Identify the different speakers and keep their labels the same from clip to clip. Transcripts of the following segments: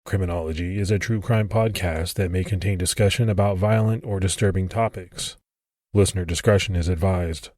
Speaker 1: Criminology is a true crime podcast that may contain discussion about violent or disturbing topics. Listener discretion is advised.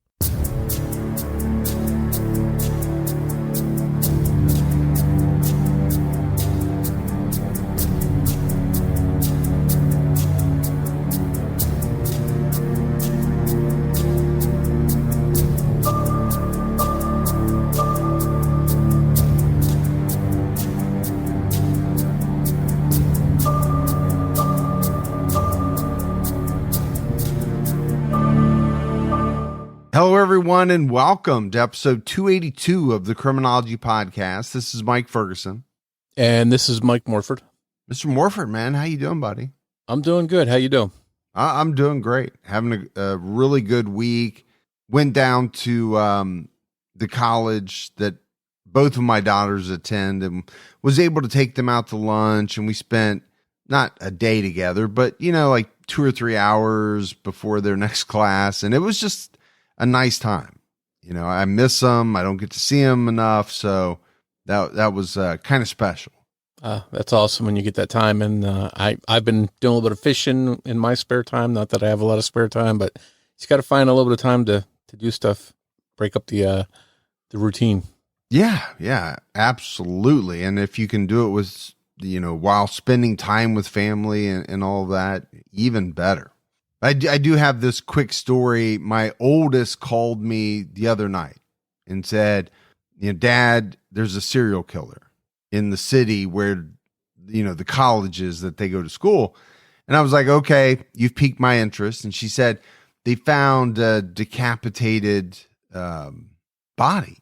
Speaker 2: Hello, everyone, and welcome to episode 282 of the Criminology podcast. This is Mike Ferguson.
Speaker 3: And this is Mike Morford.
Speaker 2: Mr. Morford, man, how you doing, buddy?
Speaker 3: I'm doing good. How you doing?
Speaker 2: I'm doing great. Having a really good week. Went down to the college that both of my daughters attend and was able to take them out to lunch. And we spent not a day together, but, like 2 or 3 hours before their next class. And it was just a nice time. I miss them. I don't get to see them enough. So that was kind of special.
Speaker 3: That's awesome when you get that time. And I've been doing a little bit of fishing in my spare time. Not that I have a lot of spare time, but you got to find a little bit of time to do stuff, break up the routine.
Speaker 2: Yeah, absolutely. And if you can do it with, while spending time with family and all that, even better. I do have this quick story. My oldest called me the other night and said, Dad, there's a serial killer in the city where, the colleges that they go to school. And I was like, okay, you've piqued my interest. And she said they found a decapitated body.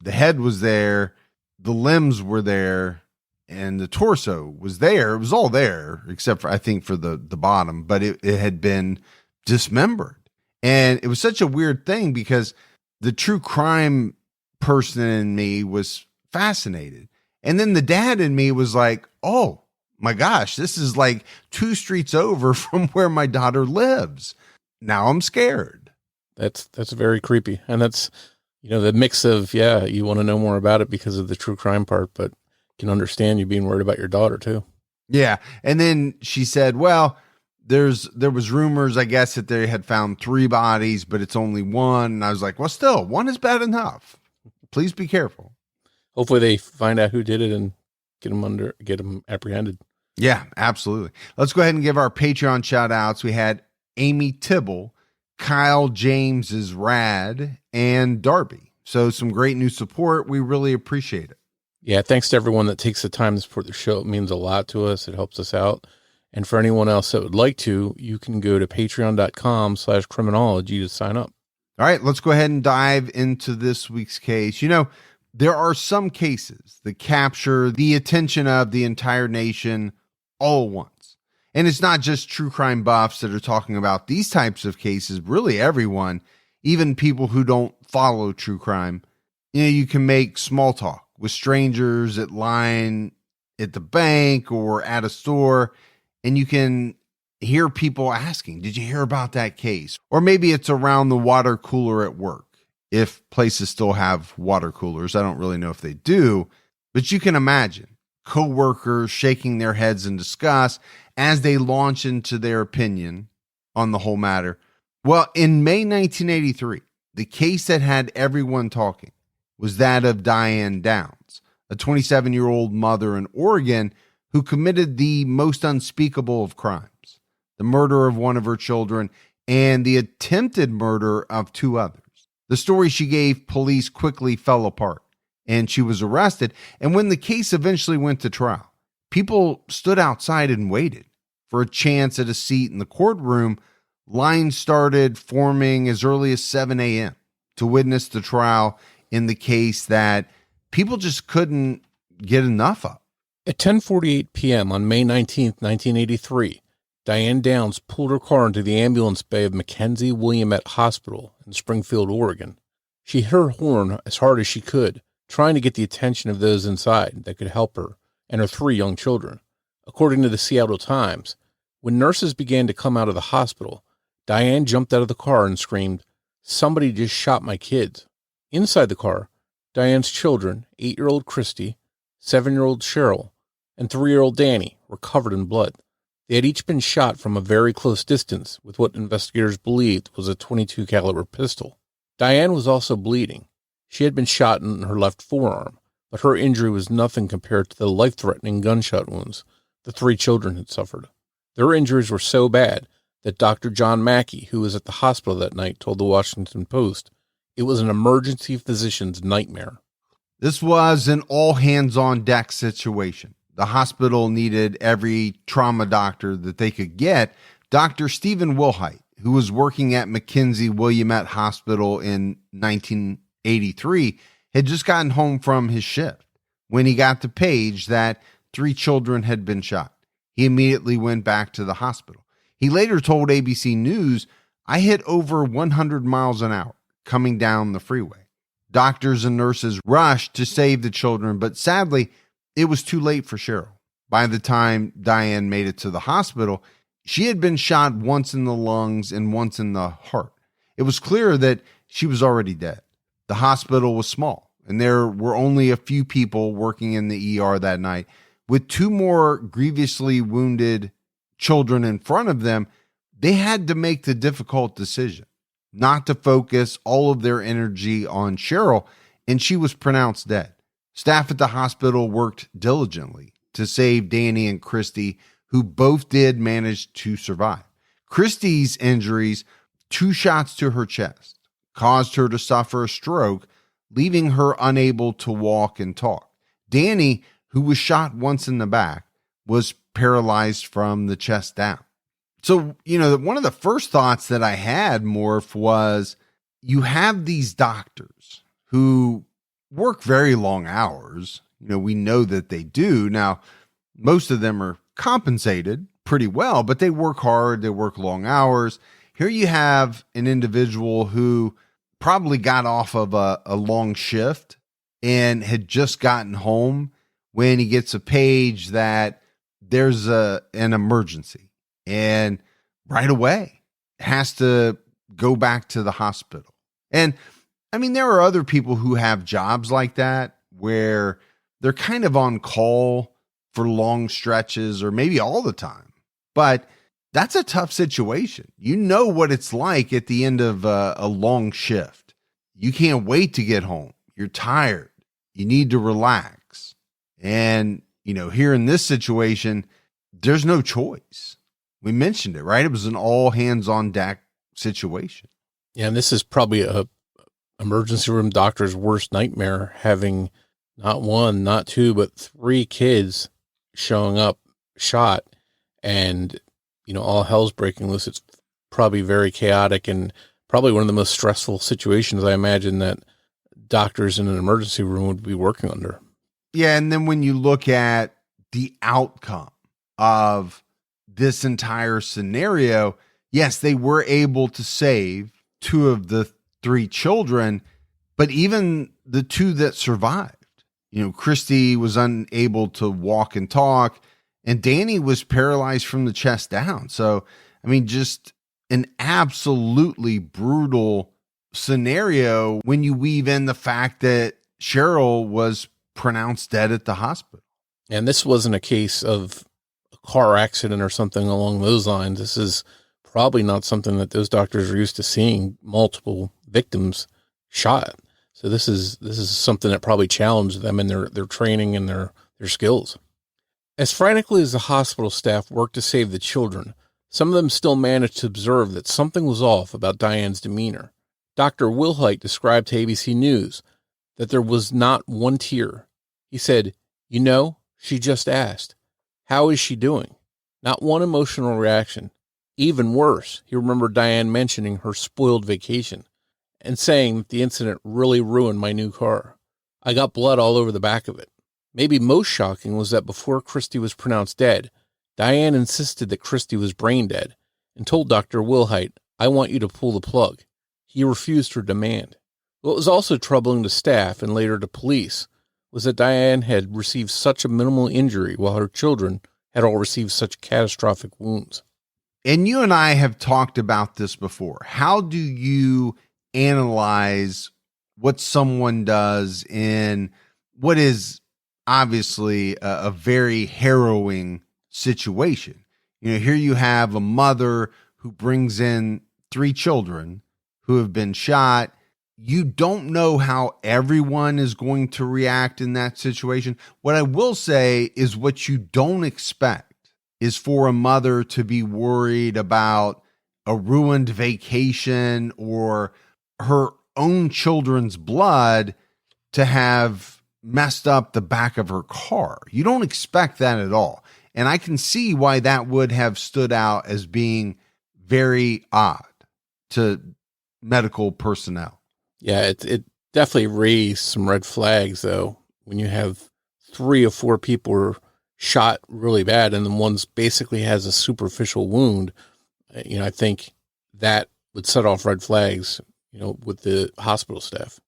Speaker 2: The head was there, the limbs were there, and the torso was there. It was all there, except for, I think, for the bottom, but it had been dismembered. And it was such a weird thing because the true crime person in me was fascinated. And then the dad in me was like, oh my gosh, this is like 2 streets over from where my daughter lives. Now I'm scared.
Speaker 3: That's very creepy. And that's, the mix of, you want to know more about it because of the true crime part, but can understand you being worried about your daughter too.
Speaker 2: Yeah. And then she said, well, there was rumors, I guess, that they had found 3 bodies, but it's only 1. And I was like, well, still 1 is bad enough. Please be careful.
Speaker 3: Hopefully they find out who did it and get them apprehended.
Speaker 2: Yeah, absolutely. Let's go ahead and give our Patreon shout outs. We had Amy Tibble, Kyle James is Rad, and Darby. So some great new support. We really appreciate it.
Speaker 3: Yeah, thanks to everyone that takes the time to support the show. It means a lot to us. It helps us out. And for anyone else that would like to, you can go to patreon.com/criminology to sign up.
Speaker 2: All right, let's go ahead and dive into this week's case. There are some cases that capture the attention of the entire nation all at once. And it's not just true crime buffs that are talking about these types of cases, really everyone, even people who don't follow true crime. You can make small talk with strangers at line at the bank or at a store, and you can hear people asking, did you hear about that case? Or maybe it's around the water cooler at work. If places still have water coolers, I don't really know if they do, but you can imagine coworkers shaking their heads in disgust as they launch into their opinion on the whole matter. Well, in May 1983, the case that had everyone talking was that of Diane Downs, a 27-year-old mother in Oregon who committed the most unspeakable of crimes, the murder of one of her children and the attempted murder of 2 others. The story she gave police quickly fell apart, and she was arrested. And when the case eventually went to trial, people stood outside and waited for a chance at a seat in the courtroom. Lines started forming as early as 7 a.m. to witness the trial in the case that people just couldn't get enough of.
Speaker 3: At 10:48 p.m. on May 19th, 1983, Diane Downs pulled her car into the ambulance bay of Mackenzie Williamette Hospital in Springfield, Oregon. She hit her horn as hard as she could, trying to get the attention of those inside that could help her and her 3 young children. According to the Seattle Times, when nurses began to come out of the hospital, Diane jumped out of the car and screamed, "Somebody just shot my kids." Inside the car, Diane's children, 8-year-old Christy, 7-year-old Cheryl, and 3-year-old Danny were covered in blood. They had each been shot from a very close distance with what investigators believed was a .22 caliber pistol. Diane was also bleeding. She had been shot in her left forearm, but her injury was nothing compared to the life-threatening gunshot wounds the 3 children had suffered. Their injuries were so bad that Dr. John Mackey, who was at the hospital that night, told the Washington Post it was an emergency physician's nightmare.
Speaker 2: This was an all-hands-on-deck situation. The hospital needed every trauma doctor that they could get. Dr. Stephen Wilhite, who was working at McKenzie Williamette Hospital in 1983, had just gotten home from his shift when he got the page that 3 children had been shot. He immediately went back to the hospital. He later told ABC News, "I hit over 100 miles an hour coming down the freeway. Doctors and nurses rushed to save the children, but sadly, it was too late for Cheryl. By the time Diane made it to the hospital, she had been shot once in the lungs and once in the heart. It was clear that she was already dead. The hospital was small, and there were only a few people working in the ER that night. With 2 more grievously wounded children in front of them, they had to make the difficult decision not to focus all of their energy on Cheryl, and she was pronounced dead. Staff at the hospital worked diligently to save Danny and Christy, who both did manage to survive. Christy's injuries, 2 shots to her chest, caused her to suffer a stroke, leaving her unable to walk and talk. Danny, who was shot once in the back, was paralyzed from the chest down. So, one of the first thoughts that I had, Morf, was you have these doctors who work very long hours. We know that they do. Now, most of them are compensated pretty well, but they work hard. They work long hours. Here you have an individual who probably got off of a long shift and had just gotten home when he gets a page that there's an emergency, and right away has to go back to the hospital. And I mean, there are other people who have jobs like that where they're kind of on call for long stretches or maybe all the time, but that's a tough situation. You know what it's like at the end of a long shift. You can't wait to get home. You're tired. You need to relax. And, here in this situation, there's no choice. We mentioned it, right? It was an all hands on deck situation.
Speaker 3: Yeah, and this is probably a emergency room doctor's worst nightmare, having not 1, not 2, but 3 kids showing up shot, and, all hell's breaking loose. It's probably very chaotic and probably one of the most stressful situations I imagine that doctors in an emergency room would be working under.
Speaker 2: Yeah, and then when you look at the outcome of this entire scenario, yes, they were able to save 2 of the 3 children, but even the 2 that survived, Christy was unable to walk and talk, and Danny was paralyzed from the chest down. So, I mean, just an absolutely brutal scenario when you weave in the fact that Cheryl was pronounced dead at the hospital.
Speaker 3: And this wasn't a case of a car accident or something along those lines. This is probably not something that those doctors are used to seeing, multiple victims shot. So this is something that probably challenged them in their training and their skills. As frantically as the hospital staff worked to save the children, some of them still managed to observe that something was off about Diane's demeanor. Dr. Wilhite described to ABC News that there was not 1 tear. He said, she just asked, "How is she doing?" Not 1 emotional reaction. Even worse, he remembered Diane mentioning her spoiled vacation and saying that the incident really ruined my new car. "I got blood all over the back of it." Maybe most shocking was that before Christy was pronounced dead, Diane insisted that Christy was brain dead and told Dr. Wilhite, "I want you to pull the plug." He refused her demand. What was also troubling to staff and later to police was that Diane had received such a minimal injury while her children had all received such catastrophic wounds.
Speaker 2: And you and I have talked about this before. How do you analyze what someone does in what is obviously a very harrowing situation. Here you have a mother who brings in 3 children who have been shot. You don't know how everyone is going to react in that situation. What I will say is what you don't expect is for a mother to be worried about a ruined vacation or her own children's blood to have messed up the back of her car. You don't expect that at all. And I can see why that would have stood out as being very odd to medical personnel.
Speaker 3: Yeah, it definitely raised some red flags, though, when you have 3 or 4 people were shot really bad and then one's basically has a superficial wound. I think that would set off red flags, with the hospital staff.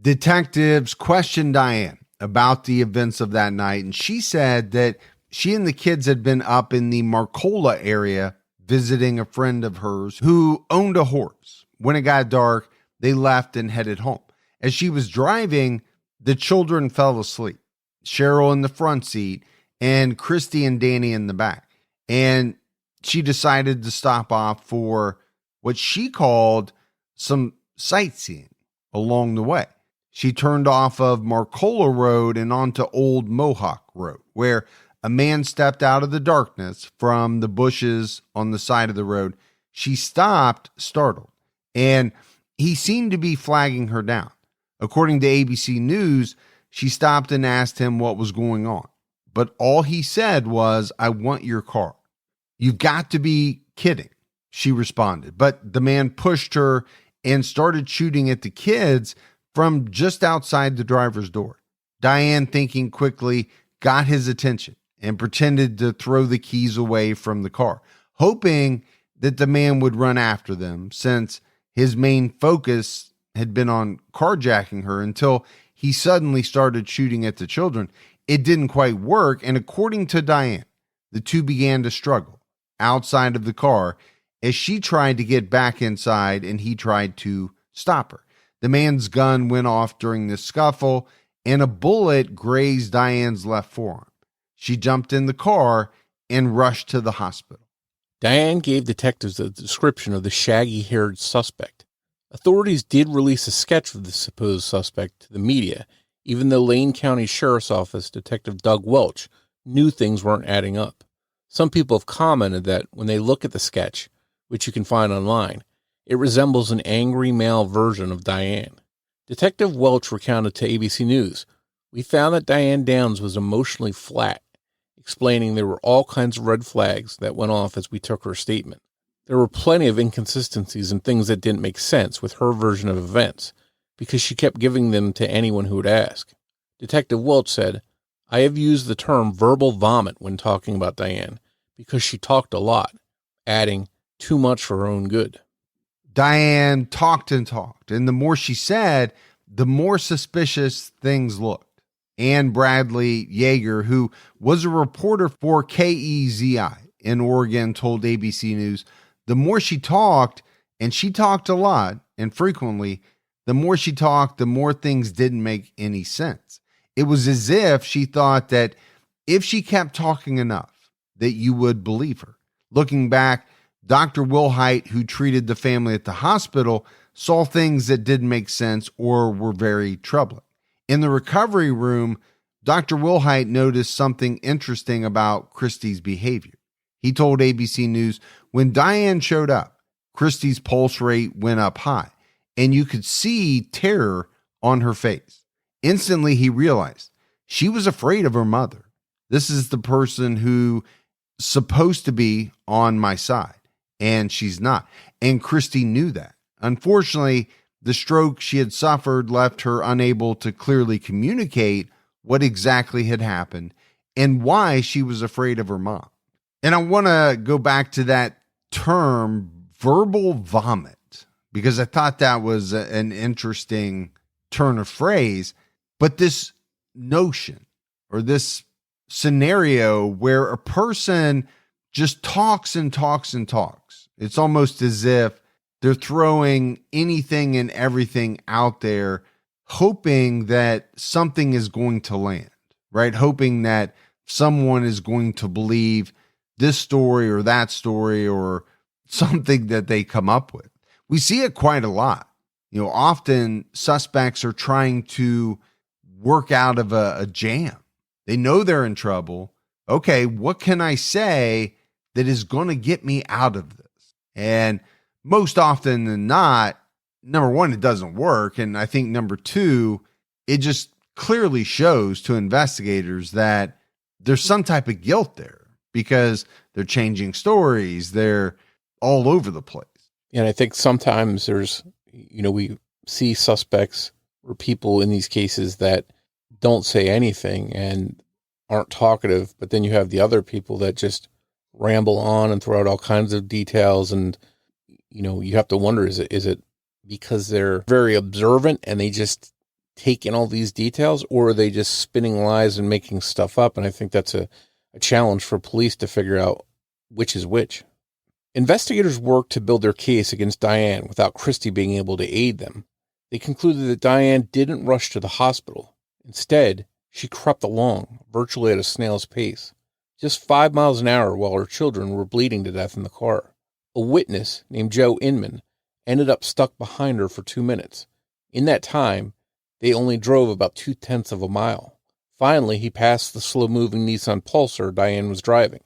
Speaker 2: Detectives questioned Diane about the events of that night, and she said that she and the kids had been up in the Marcola area visiting a friend of hers who owned a horse. When it got dark, they left and headed home. As she was driving, the children fell asleep. Cheryl in the front seat and Christy and Danny in the back. And she decided to stop off for what she called some sightseeing along the way. She turned off of Marcola Road and onto Old Mohawk Road, where a man stepped out of the darkness from the bushes on the side of the road. She stopped, startled, and he seemed to be flagging her down. According to ABC News, she stopped and asked him what was going on. But all he said was, "I want your car." "You've got to be kidding," she responded. But the man pushed her and started shooting at the kids from just outside the driver's door. Diane, thinking quickly, got his attention and pretended to throw the keys away from the car, hoping that the man would run after them, since his main focus had been on carjacking her, until he suddenly started shooting at the children. It didn't quite work, and according to Diane, the two began to struggle outside of the car as she tried to get back inside and he tried to stop her. The man's gun went off during the scuffle, and a bullet grazed Diane's left forearm. She jumped in the car and rushed to the hospital.
Speaker 3: Diane gave detectives a description of the shaggy-haired suspect. Authorities did release a sketch of the supposed suspect to the media, even though Lane County Sheriff's Office Detective Doug Welch knew things weren't adding up. Some people have commented that when they look at the sketch, which you can find online, it resembles an angry male version of Diane. Detective Welch recounted to ABC News, "We found that Diane Downs was emotionally flat," explaining there were all kinds of red flags that went off as we took her statement. There were plenty of inconsistencies and things that didn't make sense with her version of events, because she kept giving them to anyone who would ask. Detective Welch said, "I have used the term verbal vomit when talking about Diane, because she talked a lot," adding, "too much for her own good."
Speaker 2: Diane talked and talked, and the more she said, the more suspicious things looked. Ann Bradley Yeager, who was a reporter for KEZI in Oregon, told ABC News, the more she talked, and she talked a lot and frequently, the more she talked, the more things didn't make any sense. It was as if she thought that if she kept talking enough, that you would believe her. Looking back, Dr. Wilhite, who treated the family at the hospital, saw things that didn't make sense or were very troubling. In the recovery room, Dr. Wilhite noticed something interesting about Christy's behavior. He told ABC News, when Diane showed up, Christy's pulse rate went up high, and you could see terror on her face. Instantly, he realized she was afraid of her mother. This is the person who's supposed to be on my side, and she's not. And Christy knew that. Unfortunately, the stroke she had suffered left her unable to clearly communicate what exactly had happened and why she was afraid of her mom. And I want to go back to that term, verbal vomit, because I thought that was an interesting turn of phrase. But this notion or this scenario where a person just talks and talks and talks, it's almost as if they're throwing anything and everything out there, hoping that something is going to land. right? Hoping that someone is going to believe this story or that story or something that they come up with. We see it quite a lot. Often suspects are trying to work out of a jam. They know they're in trouble. Okay, what can I say that is going to get me out of this? And most often than not, number one, it doesn't work. And I think number two, it just clearly shows to investigators that there's some type of guilt there because they're changing stories. They're all over the place.
Speaker 3: And I think sometimes there's, we see suspects or people in these cases that don't say anything and aren't talkative, but then you have the other people that just ramble on and throw out all kinds of details. And, you have to wonder, is it because they're very observant and they just take in all these details, or are they just spinning lies and making stuff up? And I think that's a challenge for police to figure out which is which. Investigators worked to build their case against Diane without Christie being able to aid them. They concluded that Diane didn't rush to the hospital. Instead, she crept along, virtually at a snail's pace, just 5 miles an hour while her children were bleeding to death in the car. A witness named Joe Inman ended up stuck behind her for 2 minutes. In that time, they only drove about 0.2 of a mile. Finally, he passed the slow-moving Nissan Pulsar Diane was driving.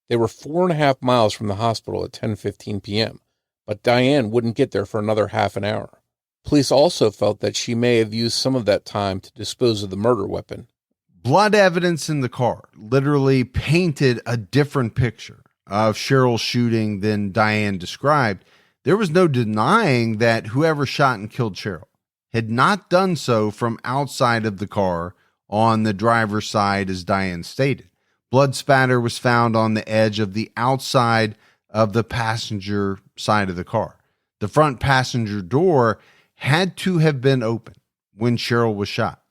Speaker 3: They were 4.5 miles from the hospital at 10:15 p.m., but Diane wouldn't get there for another half an hour. Police also felt that she may have used some of that time to dispose of the murder weapon.
Speaker 2: Blood evidence in the car literally painted a different picture of Cheryl's shooting than Diane described. There was no denying that whoever shot and killed Cheryl had not done so from outside of the car on the driver's side, as Diane stated. Blood spatter was found on the edge of the outside of the passenger side of the car. The front passenger door had to have been open when Cheryl was shot.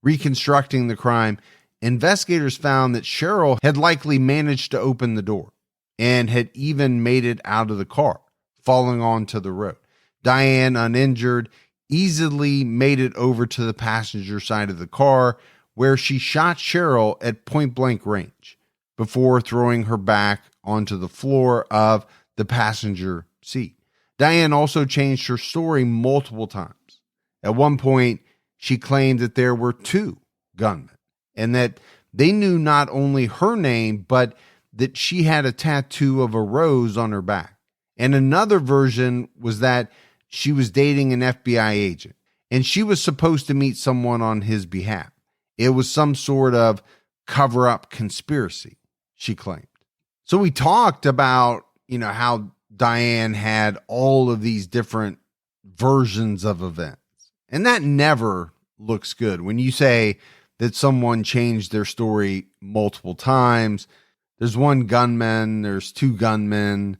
Speaker 2: Reconstructing the crime, investigators found that Cheryl had likely managed to open the door and had even made it out of the car, falling onto the road. Diane, uninjured, easily made it over to the passenger side of the car, where she shot Cheryl at point-blank range before throwing her back onto the floor of the passenger seat. Diane also changed her story multiple times. At one point, she claimed that there were 2 gunmen and that they knew not only her name, but that she had a tattoo of a rose on her back. And another version was that she was dating an FBI agent and she was supposed to meet someone on his behalf. It was some sort of cover-up conspiracy, she claimed. So we talked about, how Diane had all of these different versions of events. And that never looks good. When you say that someone changed their story multiple times, there's 1 gunman, there's 2 gunmen,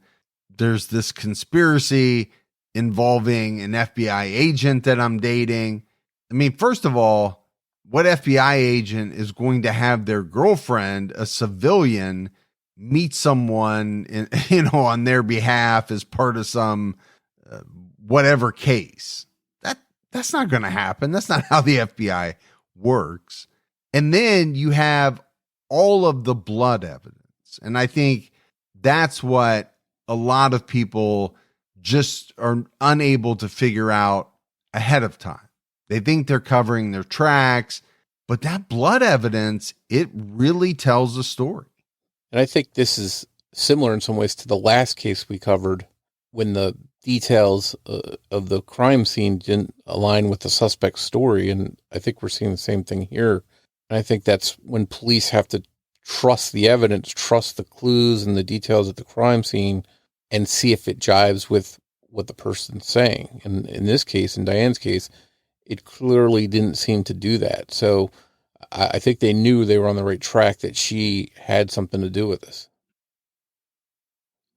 Speaker 2: there's this conspiracy involving an FBI agent that I'm dating. I mean, first of all, what FBI agent is going to have their girlfriend, a civilian, meet someone on their behalf as part of some whatever case? That's not going to happen. That's not how the FBI works. And then you have all of the blood evidence. And I think that's what a lot of people just are unable to figure out ahead of time. They think they're covering their tracks, but that blood evidence, it really tells a story.
Speaker 3: And I think this is similar in some ways to the last case we covered, when the details of the crime scene didn't align with the suspect's story. And I think we're seeing the same thing here. And I think that's when police have to trust the evidence, trust the clues and the details of the crime scene, and see if it jives with what the person's saying. And in this case, in Diane's case, it clearly didn't seem to do that. So I think they knew they were on the right track, that she had something to do with this.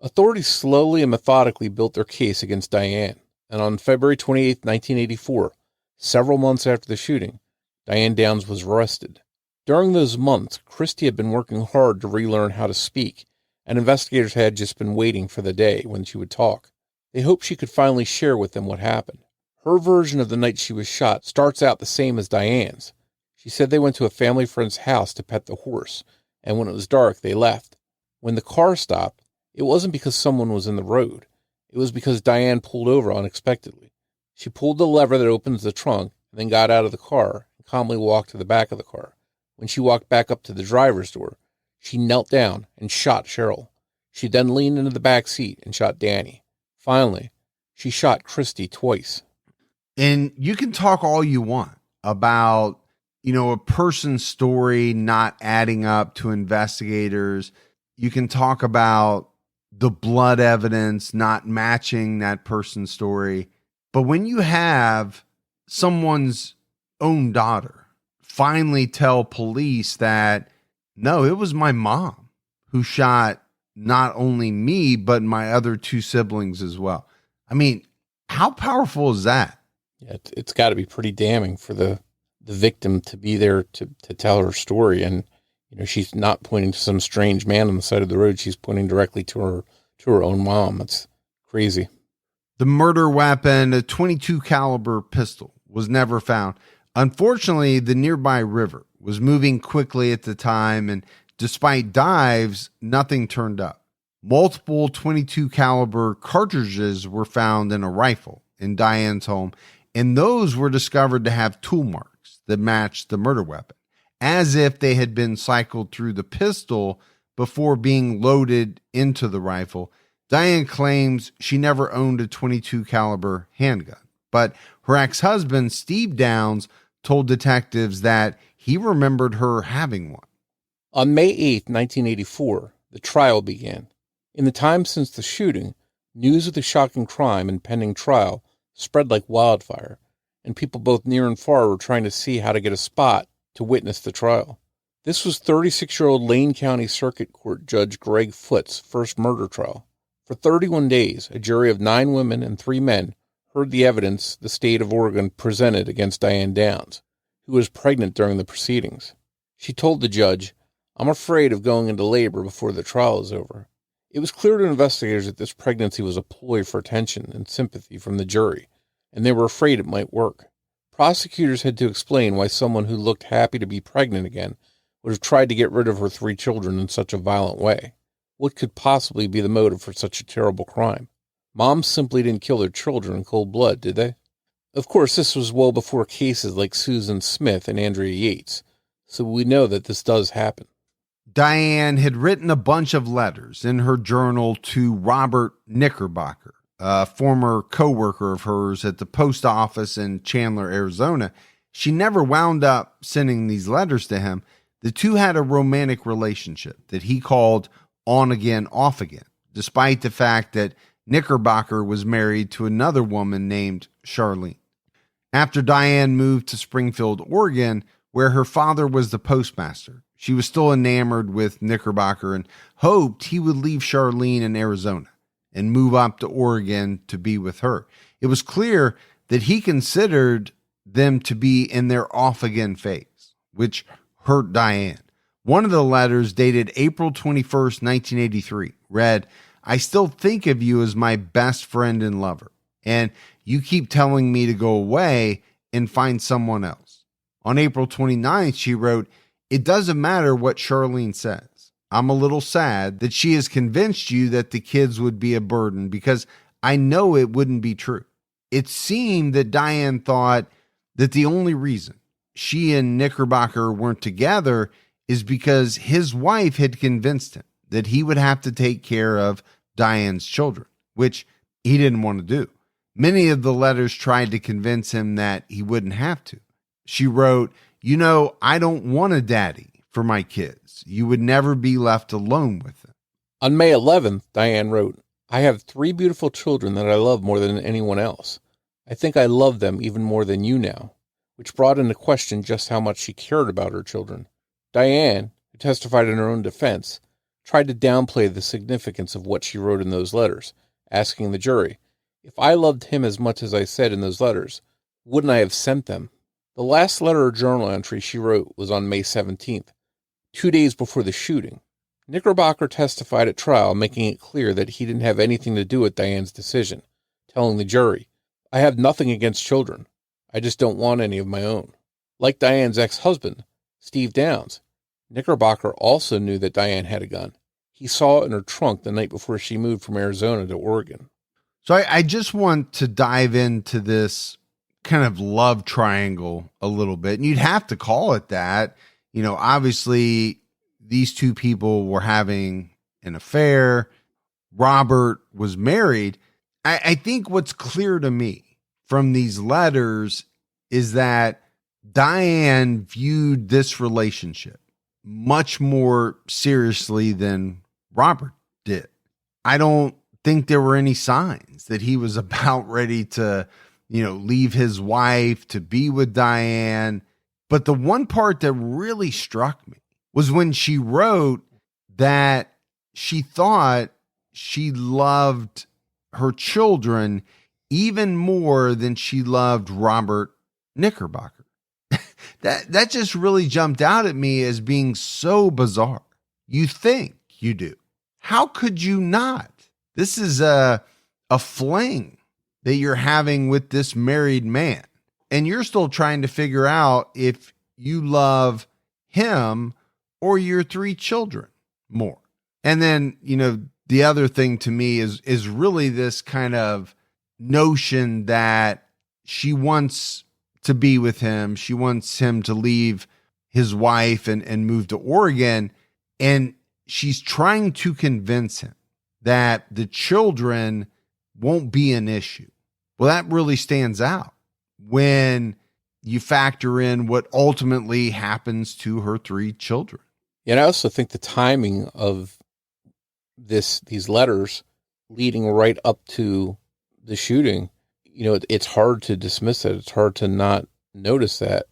Speaker 3: Authorities slowly and methodically built their case against Diane, and on February 28, 1984, several months after the shooting, Diane Downs was arrested. During those months, Christie had been working hard to relearn how to speak, and investigators had just been waiting for the day when she would talk. They hoped she could finally share with them what happened. Her version of the night she was shot starts out the same as Diane's. She said they went to a family friend's house to pet the horse, and when it was dark, they left. When the car stopped, it wasn't because someone was in the road. It was because Diane pulled over unexpectedly. She pulled the lever that opens the trunk and then got out of the car and calmly walked to the back of the car. When she walked back up to the driver's door, she knelt down and shot Cheryl. She then leaned into the back seat and shot Danny. Finally, she shot Christy twice.
Speaker 2: And you can talk all you want about, a person's story not adding up to investigators. You can talk about the blood evidence not matching that person's story. But when you have someone's own daughter finally tell police that, no, it was my mom who shot not only me, but my other two siblings as well. I mean, how powerful is that?
Speaker 3: Yeah, it's got to be pretty damning for the victim to be there to tell her story. And, she's not pointing to some strange man on the side of the road. She's pointing directly to her own mom. That's crazy.
Speaker 2: The murder weapon, a .22 caliber pistol, was never found. Unfortunately, the nearby river was moving quickly at the time, and despite dives, nothing turned up. Multiple .22 caliber cartridges were found in a rifle in Diane's home, and those were discovered to have tool marks that matched the murder weapon, as if they had been cycled through the pistol before being loaded into the rifle. Diane claims she never owned a .22 caliber handgun, but her ex-husband, Steve Downs, told detectives that he remembered her having one.
Speaker 3: On May 8, 1984, the trial began. In the time since the shooting, news of the shocking crime and pending trial spread like wildfire, and people both near and far were trying to see how to get a spot to witness the trial. This was 36-year-old Lane County Circuit Court Judge Greg Foot's first murder trial. For 31 days, a jury of 9 women and 3 men heard the evidence the state of Oregon presented against Diane Downs, who was pregnant during the proceedings. She told the judge, "I'm afraid of going into labor before the trial is over." It was clear to investigators that this pregnancy was a ploy for attention and sympathy from the jury, and they were afraid it might work. Prosecutors had to explain why someone who looked happy to be pregnant again would have tried to get rid of her 3 children in such a violent way. What could possibly be the motive for such a terrible crime? Moms simply didn't kill their children in cold blood, did they? Of course, this was well before cases like Susan Smith and Andrea Yates, so we know that this does happen.
Speaker 2: Diane had written a bunch of letters in her journal to Robert Knickerbocker, a former co-worker of hers at the post office in Chandler, Arizona. She never wound up sending these letters to him. The two had a romantic relationship that he called on again, off again, despite the fact that Knickerbocker was married to another woman named Charlene. After Diane moved to Springfield, Oregon, where her father was the postmaster, she was still enamored with Knickerbocker and hoped he would leave Charlene in Arizona and move up to Oregon to be with her. It was clear that he considered them to be in their off-again phase, which hurt Diane. One of the letters, dated April 21st, 1983, read, "I still think of you as my best friend and lover, and you keep telling me to go away and find someone else." On April 29th, she wrote, "It doesn't matter what Charlene says. I'm a little sad that she has convinced you that the kids would be a burden, because I know it wouldn't be true." It seemed that Diane thought that the only reason she and Knickerbocker weren't together is because his wife had convinced him that he would have to take care of Diane's children, which he didn't want to do. Many of the letters tried to convince him that he wouldn't have to. She wrote, "I don't want a daddy for my kids. You would never be left alone with them."
Speaker 3: On May 11th, Diane wrote, "I have 3 beautiful children that I love more than anyone else. I think I love them even more than you now," which brought into question just how much she cared about her children. Diane, who testified in her own defense, tried to downplay the significance of what she wrote in those letters, asking the jury, "If I loved him as much as I said in those letters, wouldn't I have sent them?" The last letter or journal entry she wrote was on May 17th, 2 days before the shooting. Knickerbocker testified at trial, making it clear that he didn't have anything to do with Diane's decision, telling the jury, "I have nothing against children. I just don't want any of my own." Like Diane's ex-husband, Steve Downs, Knickerbocker also knew that Diane had a gun. He saw it in her trunk the night before she moved from Arizona to Oregon.
Speaker 2: So I just want to dive into this kind of love triangle a little bit. And you'd have to call it that. You know, obviously these two people were having an affair. Robert was married. I think what's clear to me from these letters is that Diane viewed this relationship much more seriously than Robert did. I don't think there were any signs that he was about ready to, leave his wife to be with Diane. But the one part that really struck me was when she wrote that she thought she loved her children even more than she loved Robert Knickerbocker. That just really jumped out at me as being so bizarre. You think you do. How could you not? This is a fling that you're having with this married man. And you're still trying to figure out if you love him or your 3 children more. And then, the other thing to me is really this kind of notion that she wants to be with him. She wants him to leave his wife and move to Oregon. And she's trying to convince him that the children won't be an issue. Well, that really stands out when you factor in what ultimately happens to her 3 children.
Speaker 3: And I also think the timing of these letters leading right up to the shooting, it's hard to dismiss it. It's hard to not notice that.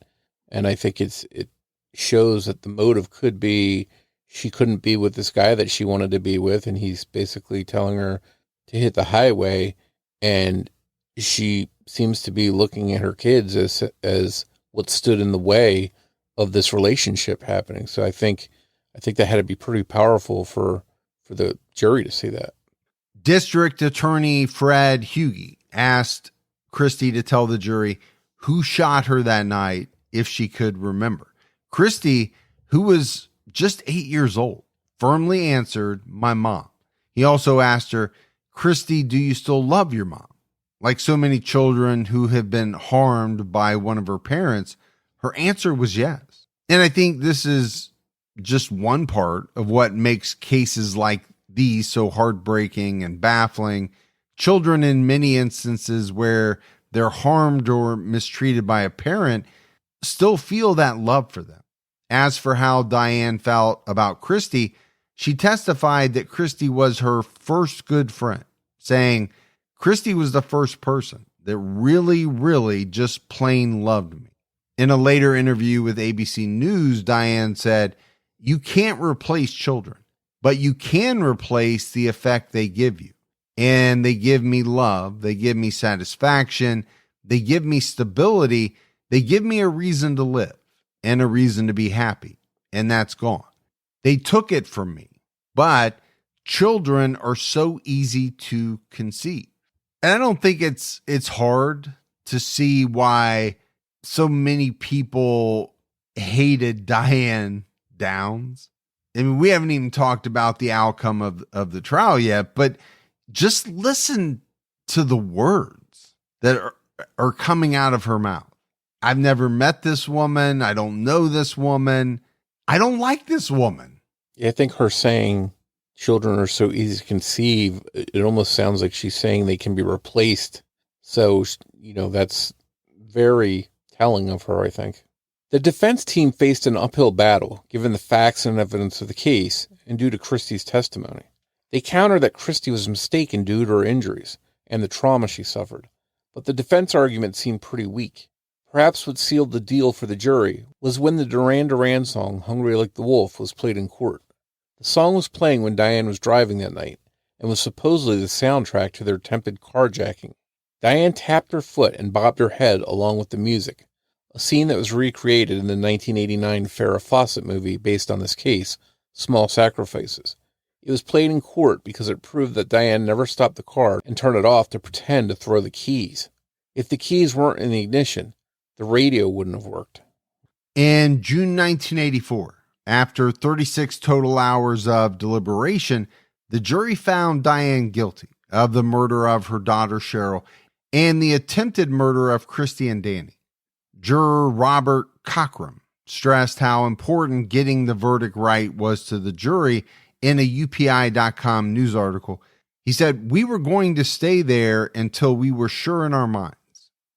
Speaker 3: And I think it shows that the motive could be she couldn't be with this guy that she wanted to be with, and he's basically telling her to hit the highway, and she seems to be looking at her kids as what stood in the way of this relationship happening. So I think that had to be pretty powerful for the jury to see that.
Speaker 2: District Attorney Fred Hughey asked Christy to tell the jury who shot her that night if she could remember. Christy, who was just 8 years old, firmly answered, "My mom." He also asked her, "Christy, do you still love your mom?" Like so many children who have been harmed by one of her parents, her answer was yes. And I think this is just one part of what makes cases like these so heartbreaking and baffling. Children, in many instances where they're harmed or mistreated by a parent, still feel that love for them. As for how Diane felt about Christy, she testified that Christy was her first good friend, saying, "Christy was the first person that really, really just plain loved me." In a later interview with ABC News, Diane said, "You can't replace children, but you can replace the effect they give you. And they give me love. They give me satisfaction. They give me stability. They give me a reason to live and a reason to be happy. And that's gone. They took it from me. But children are so easy to conceive." And I don't think it's hard to see why so many people hated Diane Downs. I mean, we haven't even talked about the outcome of the trial yet, but just listen to the words that are coming out of her mouth. "I've never met this woman. I don't know this woman. I don't like this woman."
Speaker 3: Yeah, I think her saying children are so easy to conceive, it almost sounds like she's saying they can be replaced. So, that's very telling of her, I think. The defense team faced an uphill battle, given the facts and evidence of the case, and due to Christy's testimony. They countered that Christy was mistaken due to her injuries and the trauma she suffered, but the defense argument seemed pretty weak. Perhaps what sealed the deal for the jury was when the Duran Duran song, "Hungry Like the Wolf," was played in court. The song was playing when Diane was driving that night, and was supposedly the soundtrack to their attempted carjacking. Diane tapped her foot and bobbed her head along with the music, a scene that was recreated in the 1989 Farrah Fawcett movie based on this case, Small Sacrifices. It was played in court because it proved that Diane never stopped the car and turned it off to pretend to throw the keys. If the keys weren't in the ignition, the radio wouldn't have worked.
Speaker 2: In June 1984, after 36 total hours of deliberation, the jury found Diane guilty of the murder of her daughter Cheryl and the attempted murder of Christy and Danny. Juror Robert Cockrum stressed how important getting the verdict right was to the jury in a UPI.com news article. He said, "We were going to stay there until we were sure in our minds.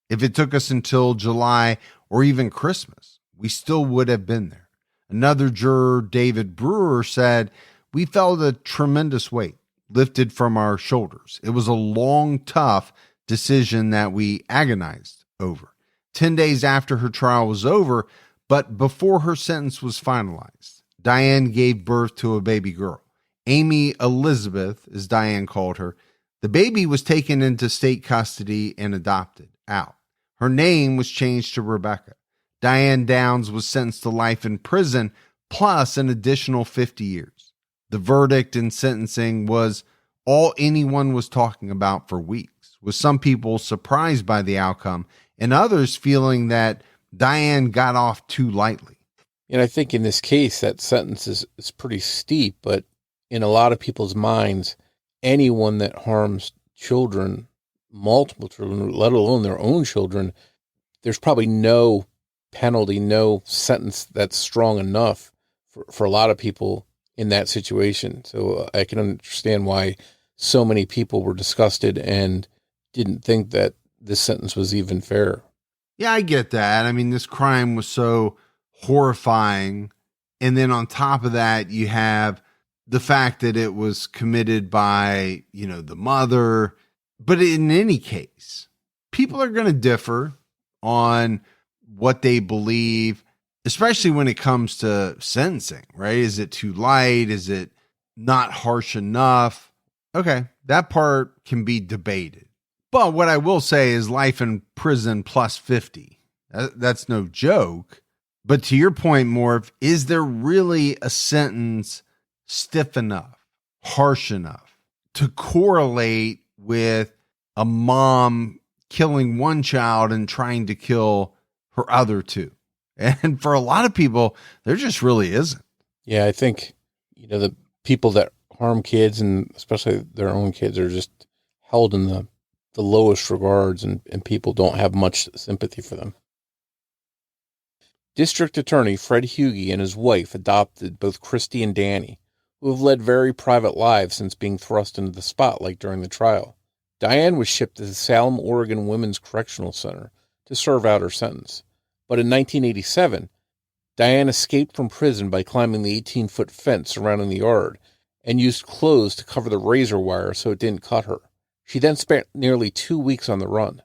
Speaker 2: If it took us until July or even Christmas, we still would have been there." Another juror, David Brewer, said, "We felt a tremendous weight lifted from our shoulders. It was a long, tough decision that we agonized over. 10 days after her trial was over, but before her sentence was finalized, Diane gave birth to a baby girl. Amy Elizabeth, as Diane called her. The baby was taken into state custody and adopted out. Her name was changed to Rebecca. Diane Downs was sentenced to life in prison plus an additional 50 years. The verdict and sentencing was all anyone was talking about for weeks, with some people surprised by the outcome and others feeling that Diane got off too lightly."
Speaker 3: And I think in this case, that sentence is pretty steep, but in a lot of people's minds, anyone that harms children, multiple children, let alone their own children, there's probably no penalty, no sentence that's strong enough for a lot of people in that situation. So I can understand why so many people were disgusted and didn't think that this sentence was even fair.
Speaker 2: Yeah, I get that. I mean, this crime was so horrifying. And then on top of that, you have the fact that it was committed by, the mother. But in any case, people are going to differ on what they believe, especially when it comes to sentencing, right? Is it too light? Is it not harsh enough? Okay, that part can be debated. But what I will say is life in prison plus 50. That's no joke. But to your point, Morf, is there really a sentence stiff enough, harsh enough to correlate with a mom killing one child and trying to kill her other two? And for a lot of people, there just really isn't.
Speaker 3: Yeah, I think, the people that harm kids, and especially their own kids, are just held in the lowest regards, and people don't have much sympathy for them. District Attorney Fred Hughey and his wife adopted both Christy and Danny, who have led very private lives since being thrust into the spotlight during the trial. Diane was shipped to the Salem, Oregon Women's Correctional Center to serve out her sentence. But in 1987, Diane escaped from prison by climbing the 18-foot fence surrounding the yard and used clothes to cover the razor wire so it didn't cut her. She then spent nearly 2 weeks on the run.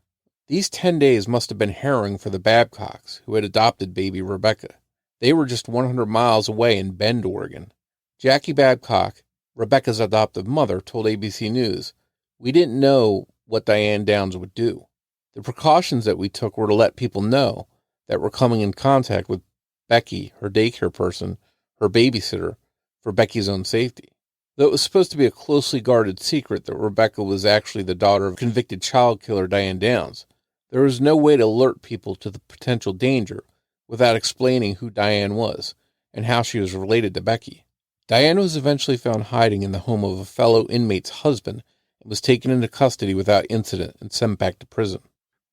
Speaker 3: These 10 days must have been harrowing for the Babcocks, who had adopted baby Rebecca. They were just 100 miles away in Bend, Oregon. Jackie Babcock, Rebecca's adoptive mother, told ABC News, "We didn't know what Diane Downs would do. The precautions that we took were to let people know that we're coming in contact with Becky, her daycare person, her babysitter, for Becky's own safety." Though it was supposed to be a closely guarded secret that Rebecca was actually the daughter of convicted child killer Diane Downs, there was no way to alert people to the potential danger without explaining who Diane was and how she was related to Becky. Diane was eventually found hiding in the home of a fellow inmate's husband and was taken into custody without incident and sent back to prison.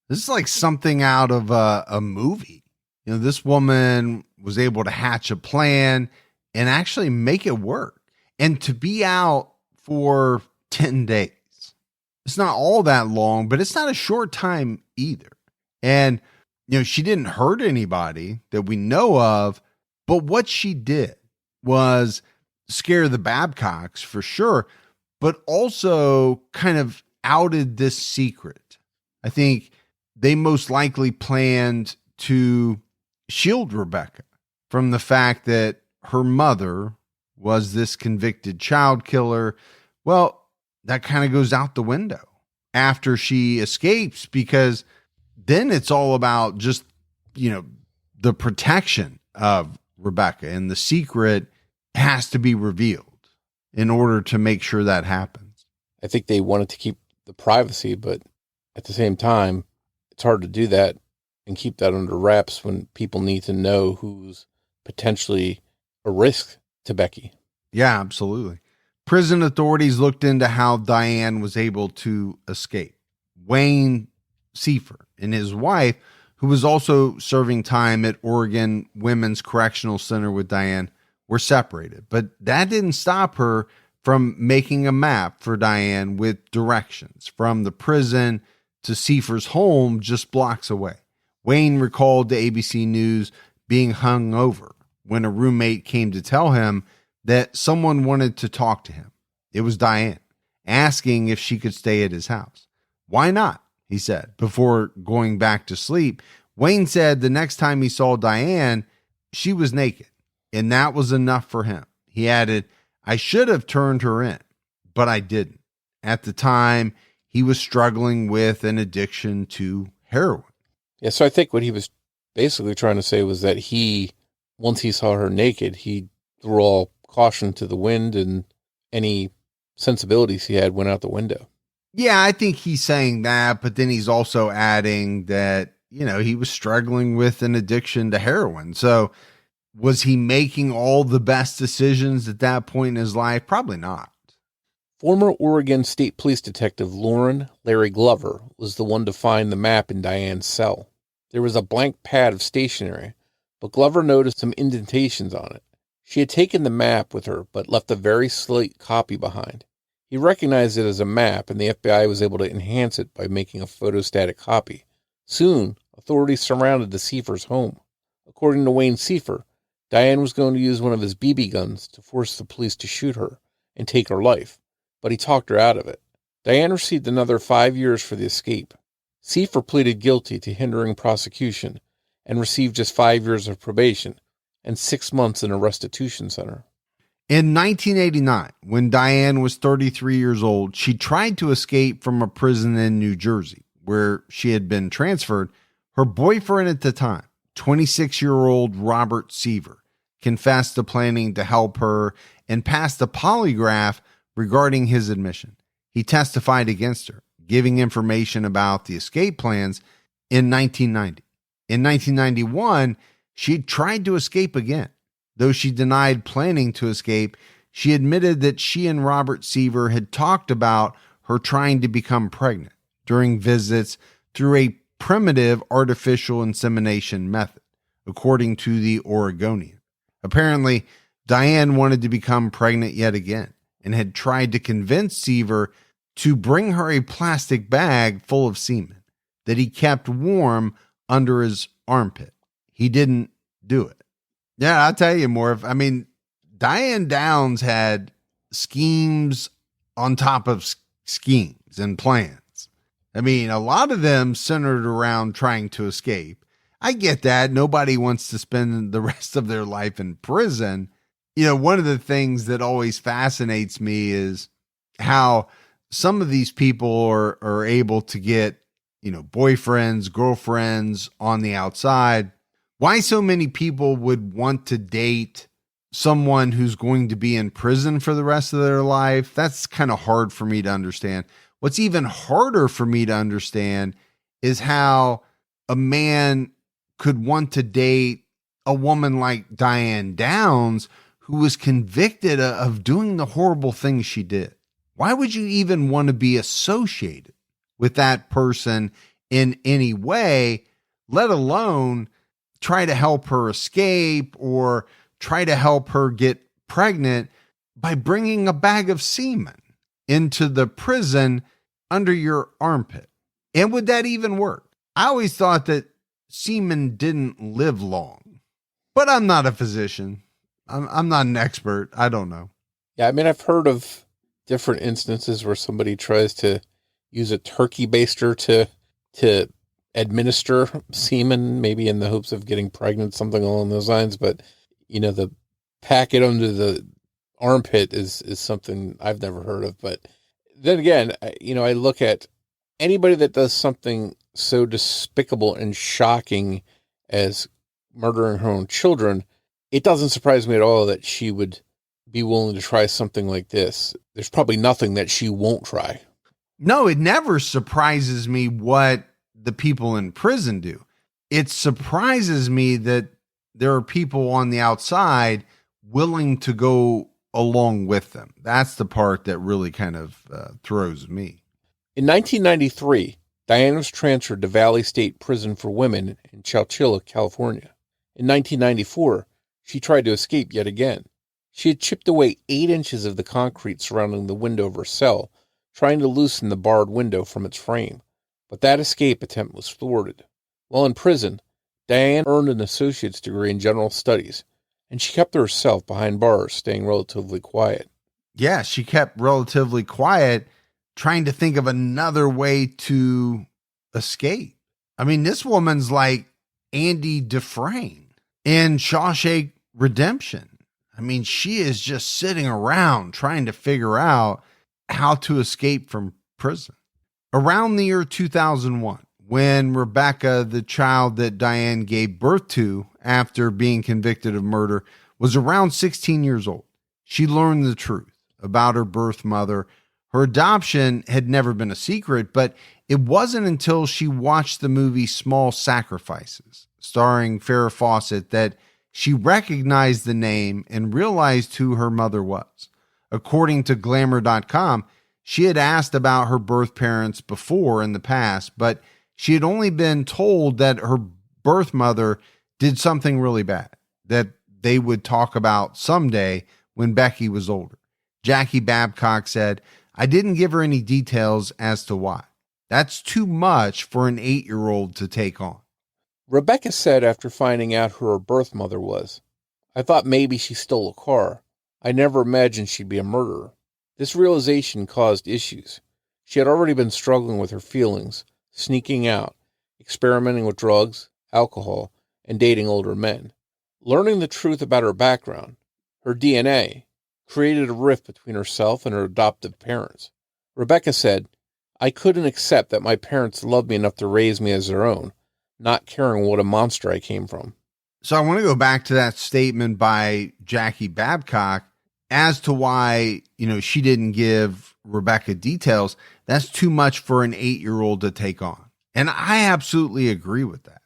Speaker 2: This is like something out of a movie. This woman was able to hatch a plan and actually make it work. And to be out for 10 days. It's not all that long, but it's not a short time either. And, she didn't hurt anybody that we know of, but what she did was scare the Babcocks for sure, but also kind of outed this secret. I think they most likely planned to shield Rebecca from the fact that her mother was this convicted child killer. Well, that kind of goes out the window after she escapes, because then it's all about just, the protection of Rebecca, and the secret has to be revealed in order to make sure that happens.
Speaker 3: I think they wanted to keep the privacy, but at the same time, it's hard to do that and keep that under wraps when people need to know who's potentially a risk to Becky.
Speaker 2: Yeah, absolutely. Prison authorities looked into how Diane was able to escape. Wayne Seifer and his wife, who was also serving time at Oregon Women's Correctional Center with Diane, were separated. But that didn't stop her from making a map for Diane with directions from the prison to Seifer's home just blocks away. Wayne recalled to ABC News being hung over when a roommate came to tell him that someone wanted to talk to him. It was Diane, asking if she could stay at his house. Why not? He said, before going back to sleep. Wayne said the next time he saw Diane, she was naked, and that was enough for him. He added, I should have turned her in, but I didn't. At the time, he was struggling with an addiction to heroin.
Speaker 3: Yeah, so I think what he was basically trying to say was that once he saw her naked, he threw all caution to the wind, and any sensibilities he had went out the window.
Speaker 2: Yeah, I think he's saying that, but then he's also adding that, he was struggling with an addiction to heroin. So was he making all the best decisions at that point in his life? Probably not.
Speaker 3: Former Oregon State Police Detective Larry Glover was the one to find the map in Diane's cell. There was a blank pad of stationery, but Glover noticed some indentations on it. She had taken the map with her, but left a very slight copy behind. He recognized it as a map, and the FBI was able to enhance it by making a photostatic copy. Soon, authorities surrounded the Seifers' home. According to Wayne Seifer, Diane was going to use one of his BB guns to force the police to shoot her and take her life, but he talked her out of it. Diane received another 5 years for the escape. Seifer pleaded guilty to hindering prosecution and received just 5 years of probation and 6 months in a restitution center.
Speaker 2: In 1989, when Diane was 33 years old, she tried to escape from a prison in New Jersey, where she had been transferred. Her boyfriend at the time, 26-year-old Robert Seifer, confessed to planning to help her and passed a polygraph regarding his admission. He testified against her, giving information about the escape plans in 1990. In 1991, she tried to escape again. Though she denied planning to escape, she admitted that she and Robert Seifer had talked about her trying to become pregnant during visits through a primitive artificial insemination method, according to the Oregonian. Apparently, Diane wanted to become pregnant yet again and had tried to convince Seifer to bring her a plastic bag full of semen that he kept warm under his armpit. He didn't do it. Yeah, I'll tell you, Morf. I mean, Diane Downs had schemes on top of schemes and plans. I mean, a lot of them centered around trying to escape. I get that. Nobody wants to spend the rest of their life in prison. One of the things that always fascinates me is how some of these people are able to get, boyfriends, girlfriends on the outside. Why so many people would want to date someone who's going to be in prison for the rest of their life, that's kind of hard for me to understand. What's even harder for me to understand is how a man could want to date a woman like Diane Downs, who was convicted of doing the horrible things she did. Why would you even want to be associated with that person in any way, let alone try to help her escape or try to help her get pregnant by bringing a bag of semen into the prison under your armpit? And would that even work? I always thought that semen didn't live long, but I'm not a physician. I'm not an expert. I don't know.
Speaker 3: Yeah, I mean, I've heard of different instances where somebody tries to use a turkey baster to administer semen, maybe in the hopes of getting pregnant, something along those lines. But, the packet under the armpit is something I've never heard of. But then again, I look at anybody that does something so despicable and shocking as murdering her own children. It doesn't surprise me at all that she would be willing to try something like this. There's probably nothing that she won't try.
Speaker 2: No, it never surprises me what the people in prison do. it surprises me that there are people on the outside willing to go along with them. That's the part that really kind of throws me.
Speaker 3: In 1993, Diane was transferred to Valley State Prison for Women in Chowchilla, California. In 1994, she tried to escape yet again. She had chipped away 8 inches of the concrete surrounding the window of her cell, trying to loosen the barred window from its frame. But that escape attempt was thwarted. While in prison, Diane earned an associate's degree in general studies, and she kept to herself behind bars, staying relatively quiet.
Speaker 2: Yeah, she kept relatively quiet, trying to think of another way to escape. I mean, this woman's like Andy Dufresne in Shawshank Redemption. I mean, she is just sitting around trying to figure out how to escape from prison. Around the year 2001, when Rebecca, the child that Diane gave birth to after being convicted of murder, was around 16 years old, she learned the truth about her birth mother. Her adoption had never been a secret, but it wasn't until she watched the movie Small Sacrifices, starring Farrah Fawcett, that she recognized the name and realized who her mother was. According to Glamour.com, she had asked about her birth parents before in the past, but she had only been told that her birth mother did something really bad that they would talk about someday when Becky was older. Jackie Babcock said, "I didn't give her any details as to why. That's too much for an 8-year-old to take on."
Speaker 3: Rebecca said after finding out who her birth mother was, "I thought maybe she stole a car. I never imagined she'd be a murderer." This realization caused issues. She had already been struggling with her feelings, sneaking out, experimenting with drugs, alcohol, and dating older men. Learning the truth about her background, her DNA, created a rift between herself and her adoptive parents. Rebecca said, "I couldn't accept that my parents loved me enough to raise me as their own, not caring what a monster I came from."
Speaker 2: So I want to go back to that statement by Jackie Babcock as to why, she didn't give Rebecca details. That's too much for an 8-year-old to take on. And I absolutely agree with that.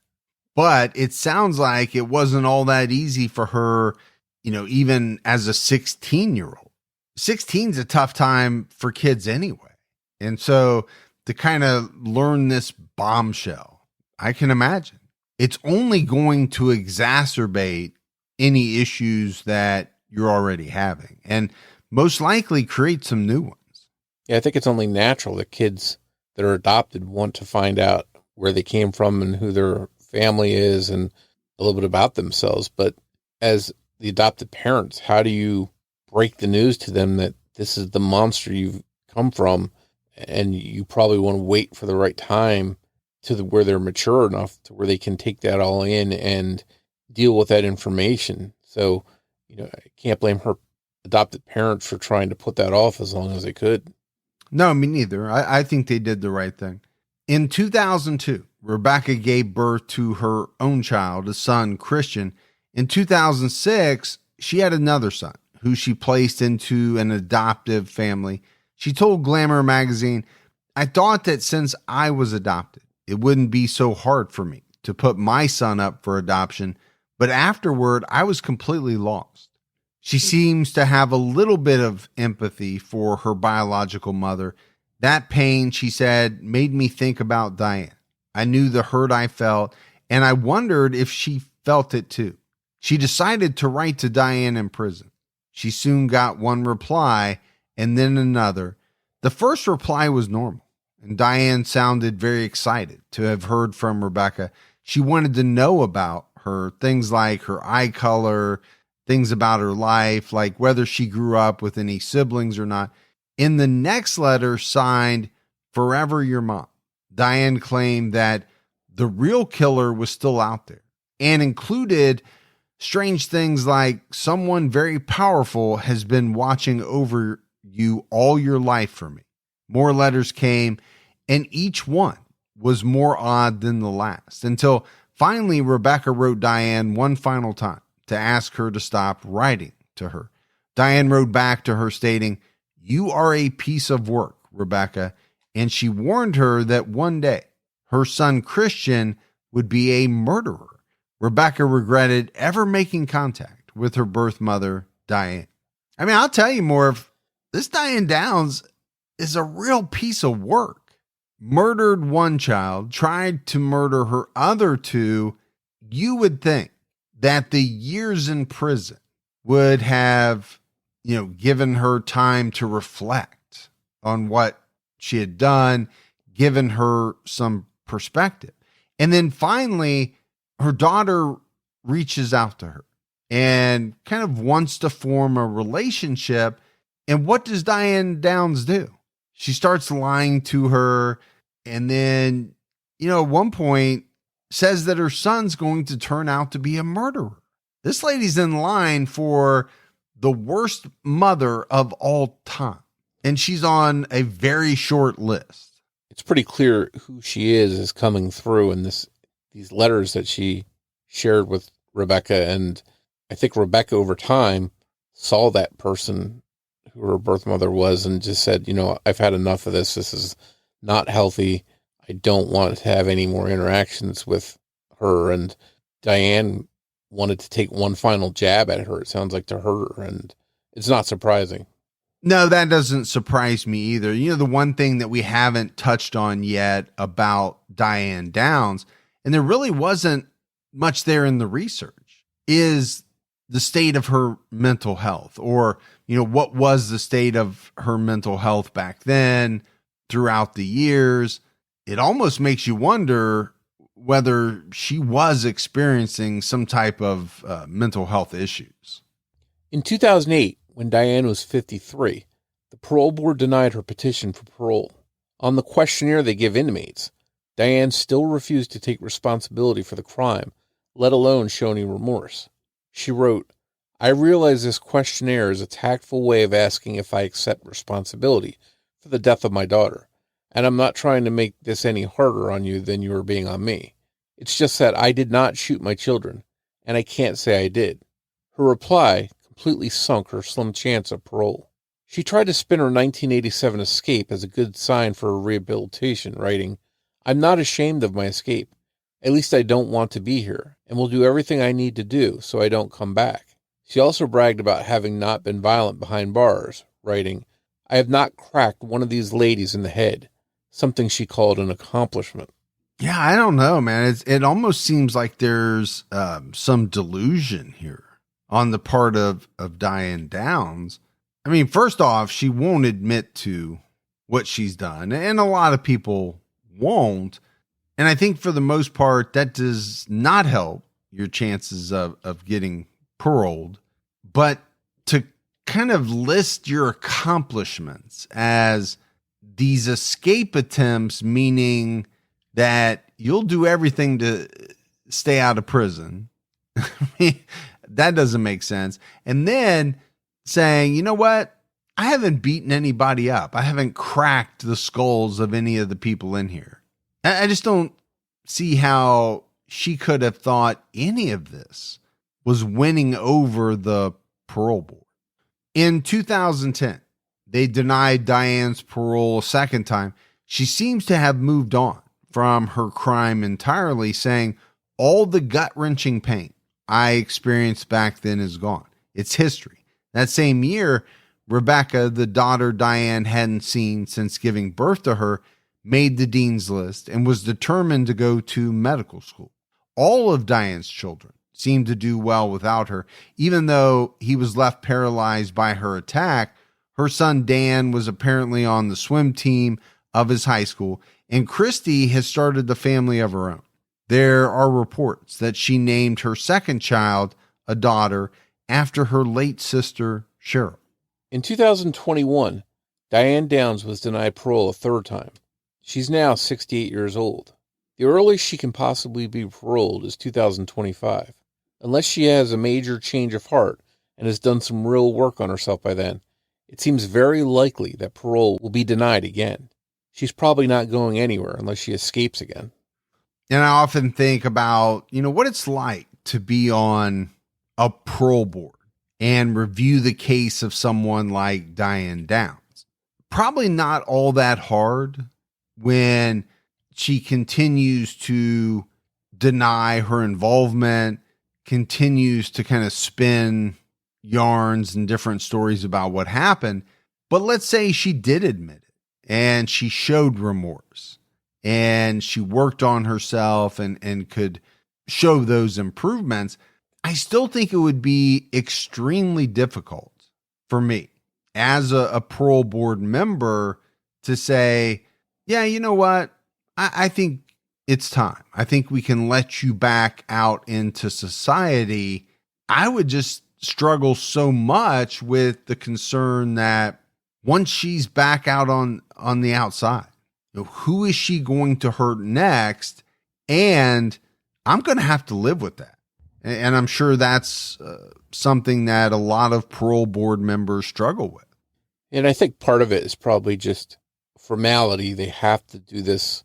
Speaker 2: But it sounds like it wasn't all that easy for her, even as a 16-year-old. 16's a tough time for kids anyway. And so to kind of learn this bombshell, I can imagine it's only going to exacerbate any issues that you're already having and most likely create some new ones.
Speaker 3: Yeah, I think it's only natural that kids that are adopted want to find out where they came from and who their family is and a little bit about themselves. But as the adopted parents, how do you break the news to them that this is the monster you've come from, and you probably want to wait for the right time to where they're mature enough to where they can take that all in and deal with that information. So, I can't blame her adopted parents for trying to put that off as long as they could.
Speaker 2: No, me neither. I think they did the right thing. In 2002, Rebecca gave birth to her own child, a son, Christian. In 2006, she had another son who she placed into an adoptive family. She told Glamour magazine, "I thought that since I was adopted, it wouldn't be so hard for me to put my son up for adoption, but afterward, I was completely lost." She seems to have a little bit of empathy for her biological mother. "That pain," she said, "made me think about Diane. I knew the hurt I felt, and I wondered if she felt it too." She decided to write to Diane in prison. She soon got one reply and then another. The first reply was normal, and Diane sounded very excited to have heard from Rebecca. She wanted to know about her, things like her eye color, things about her life, like whether she grew up with any siblings or not. In the next letter, signed "Forever Your Mom," Diane claimed that the real killer was still out there and included strange things like, "Someone very powerful has been watching over you all your life for me." More letters came, and each one was more odd than the last, until finally Rebecca wrote Diane one final time to ask her to stop writing to her. Diane wrote back to her stating, "You are a piece of work, Rebecca," and she warned her that one day her son Christian would be a murderer. Rebecca regretted ever making contact with her birth mother, Diane. I mean, I'll tell you more, if this Diane Downs is a real piece of work. Murdered one child, tried to murder her other two. You would think that the years in prison would have, given her time to reflect on what she had done, given her some perspective. And then finally, her daughter reaches out to her and kind of wants to form a relationship. And what does Diane Downs do? She starts lying to her. And then, at one point says that her son's going to turn out to be a murderer. This lady's in line for the worst mother of all time. And she's on a very short list.
Speaker 3: It's pretty clear who she is coming through in these letters that she shared with Rebecca. And I think Rebecca over time saw that person who her birth mother was and just said, I've had enough of this. This is not healthy. I don't want to have any more interactions with her. And Diane wanted to take one final jab at her, it sounds like, to hurt her. And it's not surprising.
Speaker 2: No, that doesn't surprise me either. The one thing that we haven't touched on yet about Diane Downs, and there really wasn't much there in the research, is the state of her mental health, or, what was the state of her mental health back then throughout the years. It almost makes you wonder whether she was experiencing some type of mental health issues.
Speaker 3: In 2008, when Diane was 53, the parole board denied her petition for parole. On the questionnaire they give inmates, Diane still refused to take responsibility for the crime, let alone show any remorse. She wrote, "I realize this questionnaire is a tactful way of asking if I accept responsibility for the death of my daughter, and I'm not trying to make this any harder on you than you are being on me. It's just that I did not shoot my children, and I can't say I did." Her reply completely sunk her slim chance of parole. She tried to spin her 1987 escape as a good sign for her rehabilitation, writing, "I'm not ashamed of my escape. At least I don't want to be here, and will do everything I need to do so I don't come back." She also bragged about having not been violent behind bars, writing, "I have not cracked one of these ladies in the head," something she called an accomplishment.
Speaker 2: Yeah, I don't know, man. It almost seems like there's some delusion here on the part of Diane Downs. I mean, first off, she won't admit to what she's done, and a lot of people won't. And I think for the most part, that does not help your chances of getting paroled. But to kind of list your accomplishments as these escape attempts, meaning that you'll do everything to stay out of prison, that doesn't make sense. And then saying, you know what? I haven't beaten anybody up. I haven't cracked the skulls of any of the people in here. I just don't see how she could have thought any of this was winning over the parole board. In 2010, they denied Diane's parole a second time. She seems to have moved on from her crime entirely, saying, "All the gut-wrenching pain I experienced back then is gone. It's history." That same year, Rebecca, the daughter Diane hadn't seen since giving birth to her, made the dean's list and was determined to go to medical school. All of Diane's children seemed to do well without her. Even though he was left paralyzed by her attack, her son Dan was apparently on the swim team of his high school, and Christy has started the family of her own. There are reports that she named her second child, a daughter, after her late sister, Cheryl.
Speaker 3: In 2021, Diane Downs was denied parole a third time. She's now 68 years old. The earliest she can possibly be paroled is 2025. Unless she has a major change of heart and has done some real work on herself by then, it seems very likely that parole will be denied again. She's probably not going anywhere unless she escapes again.
Speaker 2: And I often think about, what it's like to be on a parole board and review the case of someone like Diane Downs. Probably not all that hard when she continues to deny her involvement, continues to kind of spin yarns and different stories about what happened. But let's say she did admit it and she showed remorse and she worked on herself and could show those improvements. I still think it would be extremely difficult for me as a parole board member to say, yeah, you know what? I think it's time. I think we can let you back out into society. I would just struggle so much with the concern that once she's back out on the outside, who is she going to hurt next? And I'm going to have to live with that. And I'm sure that's something that a lot of parole board members struggle with.
Speaker 3: And I think part of it is probably just formality. They have to do this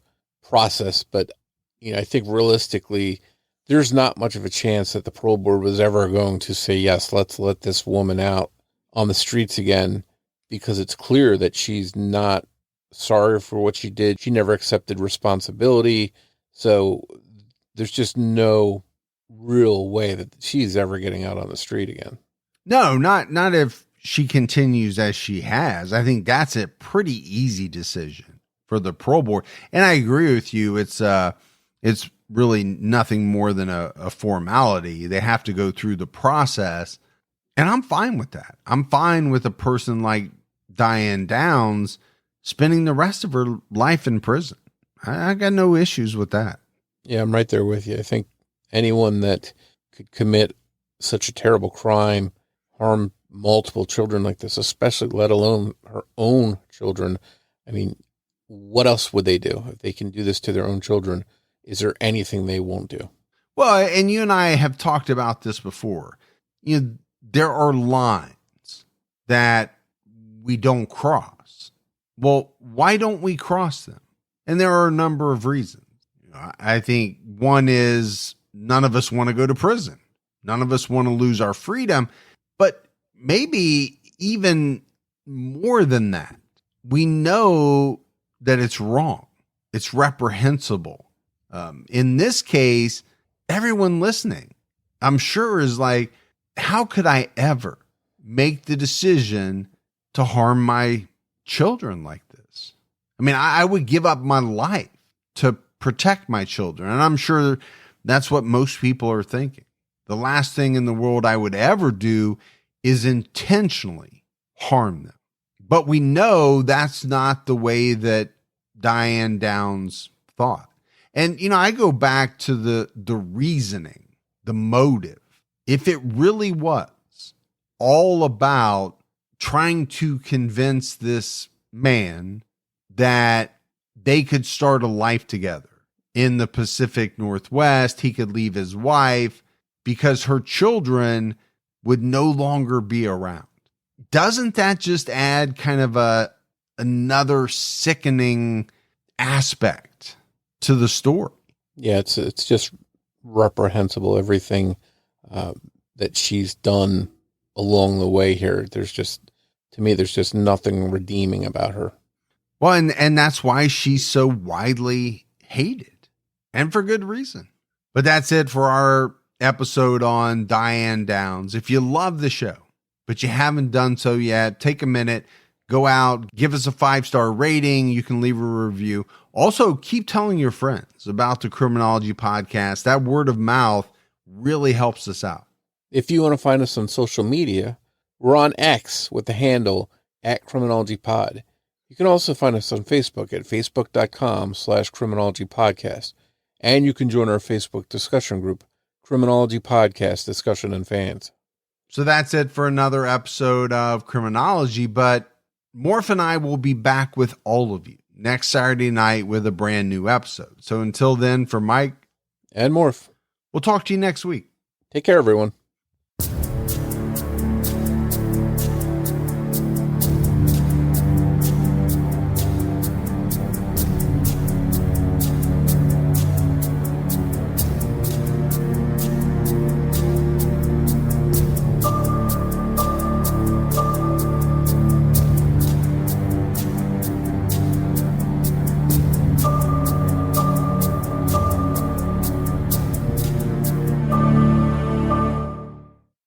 Speaker 3: process, but I think realistically, there's not much of a chance that the parole board was ever going to say, yes, let's let this woman out on the streets again, because it's clear that she's not sorry for what she did. She never accepted responsibility. So there's just no real way that she's ever getting out on the street again.
Speaker 2: No, not if she continues as she has. I think that's a pretty easy decision for the parole board. And I agree with you. It's really nothing more than a formality. They have to go through the process. And I'm fine with that. I'm fine with a person like Diane Downs spending the rest of her life in prison. I got no issues with that.
Speaker 3: Yeah, I'm right there with you. I think anyone that could commit such a terrible crime, harm multiple children like this, especially let alone her own children. I mean, what else would they do if they can do this to their own children? Is there anything they won't do?
Speaker 2: Well, and you and I have talked about this before. There are lines that we don't cross. Well, why don't we cross them? And there are a number of reasons. I think one is none of us want to go to prison. None of us want to lose our freedom. But maybe even more than that, we know that it's wrong. It's reprehensible. In this case, everyone listening, I'm sure, is like, how could I ever make the decision to harm my children like this? I mean, I would give up my life to protect my children. And I'm sure that's what most people are thinking. The last thing in the world I would ever do is intentionally harm them. But we know that's not the way that Diane Downs thought. And, I go back to the reasoning, the motive. If it really was all about trying to convince this man that they could start a life together in the Pacific Northwest, he could leave his wife because her children would no longer be around. Doesn't that just add kind of another sickening aspect to the story?
Speaker 3: Yeah, it's just reprehensible, everything that she's done along the way here. There's just nothing redeeming about her.
Speaker 2: Well, and that's why she's so widely hated, and for good reason. But that's it for our episode on Diane Downs. If you love the show, but you haven't done so yet, take a minute, go out, give us a 5-star rating. You can leave a review. Also, keep telling your friends about the Criminology podcast. That word of mouth really helps us out.
Speaker 3: If you want to find us on social media, we're on X with the handle @CriminologyPod. You can also find us on Facebook at facebook.com/CriminologyPodcast. And you can join our Facebook discussion group, Criminology Podcast Discussion and Fans.
Speaker 2: So that's it for another episode of Criminology, but Morf and I will be back with all of you next Saturday night with a brand new episode. So until then, for Mike
Speaker 3: and Morf,
Speaker 2: we'll talk to you next week.
Speaker 3: Take care, everyone.